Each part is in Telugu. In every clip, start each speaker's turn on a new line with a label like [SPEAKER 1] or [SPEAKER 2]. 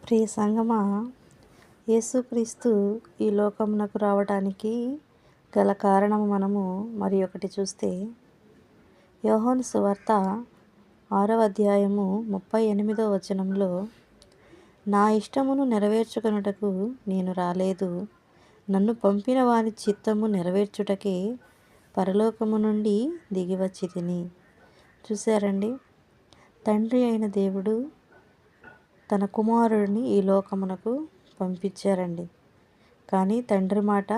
[SPEAKER 1] ప్రియ సంగమా, యేసుక్రీస్తు ఈ లోకమునకు రావడానికి గల కారణం మనము మరి ఒకటి చూస్తే, యోహాను సువార్త 6వ అధ్యాయము 38వ వచనంలో, నా ఇష్టమును నెరవేర్చుకొనుటకు నేను రాలేదు, నన్ను పంపిన వాని చిత్తము నెరవేర్చుటకే పరలోకము నుండి దిగివచ్చి తిని. చూశారండి, తండ్రి అయిన దేవుడు తన కుమారుడిని ఈ లోకమునకు పంపించారండి. కానీ తండ్రి మాట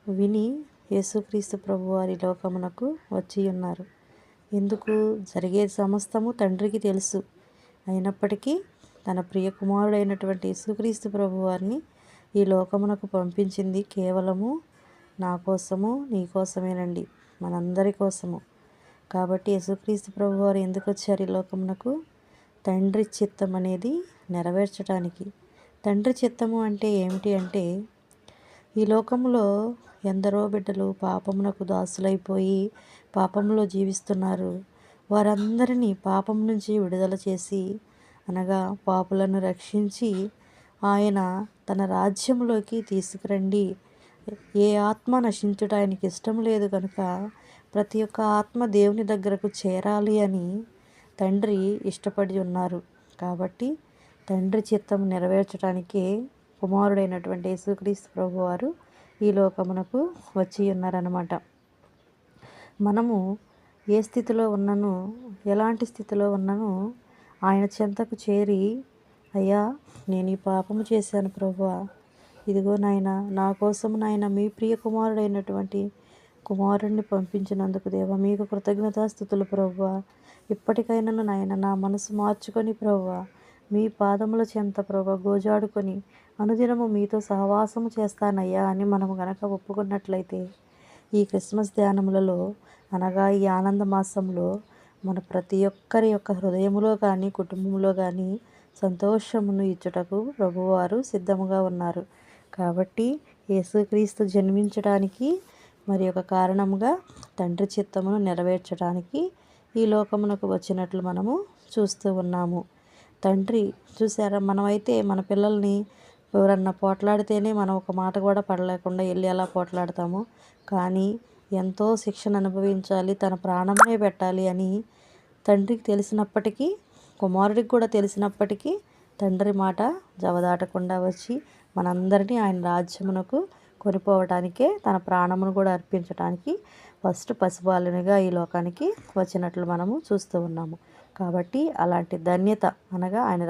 [SPEAKER 1] విని యేసుక్రీస్తు ప్రభువారి లోకమునకు వచ్చి ఉన్నారు. ఎందుకు? జరిగేది సమస్తము తండ్రికి తెలుసు. అయినప్పటికీ తన ప్రియ కుమారుడైనటువంటి యేసుక్రీస్తు ప్రభువారిని ఈ లోకమునకు పంపించింది కేవలము నా కోసము, నీ కోసమేనండి, మనందరి కోసము. కాబట్టి యేసుక్రీస్తు ప్రభువారు ఎందుకు వచ్చారు ఈ లోకమునకు? తండ్రి చిత్తం అనేది నెరవేర్చడానికి. తండ్రి చిత్తము అంటే ఏమిటి అంటే, ఈ లోకంలో ఎందరో బిడ్డలు పాపమునకు దాసులైపోయి పాపంలో జీవిస్తున్నారు. వారందరినీ పాపం నుంచి విడుదల చేసి, అనగా పాపులను రక్షించి ఆయన తన రాజ్యంలోకి తీసుకురండి. ఏ ఆత్మ నశించుట ఆయనకి ఇష్టం లేదు కనుక ప్రతి ఒక్క ఆత్మ దేవుని దగ్గరకు చేరాలి అని తండ్రి ఇష్టపడి ఉన్నారు. కాబట్టి తండ్రి చిత్తం నెరవేర్చడానికే కుమారుడైనటువంటి యేసుక్రీస్తు ప్రభువారు ఈ లోకమునకు వచ్చి ఉన్నారన్నమాట. మనము ఏ స్థితిలో ఉన్నను, ఎలాంటి స్థితిలో ఉన్నను ఆయన చెంతకు చేరి, అయ్యా నేను ఈ పాపము చేశాను ప్రభువా, ఇదిగో నాయన, నా కోసం నాయన మీ ప్రియ కుమారుడైనటువంటి కుమారుడిని పంపించినందుకు దేవా మీకు కృతజ్ఞతాస్తుతులు ప్రభువా, ఇప్పటికైనాను నాయన నా మనసు మార్చుకొని ప్రభువా మీ పాదముల చెంత ప్రభువా గోజాడుకొని అనుదినము మీతో సహవాసము చేస్తానయ్యా అని మనము గనక ఒప్పుకున్నట్లయితే, ఈ క్రిస్మస్ ధ్యానములలో అనగా ఈ ఆనంద మాసంలో మన ప్రతి ఒక్కరి యొక్క హృదయములో కానీ కుటుంబంలో కానీ సంతోషమును ఇచ్చుటకు ప్రభువారు సిద్ధముగా ఉన్నారు. కాబట్టి యేసుక్రీస్తు జన్మించడానికి మరి ఒక కారణముగా తండ్రి చిత్తమును నెరవేర్చడానికి ఈ లోకమునకు వచ్చినట్లు మనము చూస్తూ ఉన్నాము. తండ్రి చూసారా, మనమైతే మన పిల్లల్ని ఎవరన్నా పోట్లాడితేనే మనం ఒక మాట కూడా పడలేకుండా వెళ్ళి ఎలా పోట్లాడతాము. కానీ ఎంతో శిక్షణ అనుభవించాలి, తన ప్రాణమే పెట్టాలి అని తండ్రికి తెలిసినప్పటికీ, కుమారుడికి కూడా తెలిసినప్పటికీ తండ్రి మాట జవదాటకుండా వచ్చి మనందరినీ ఆయన రాజ్యమునకు కొనిపోవటానికే, తన ప్రాణమును కూడా అర్పించడానికి ఫస్ట్ పసిబాలునిగా ఈ లోకానికి వచ్చినట్లు మనము చూస్తూ ఉన్నాము. కాబట్టి అలాంటి ధన్యత అనగా ఆయన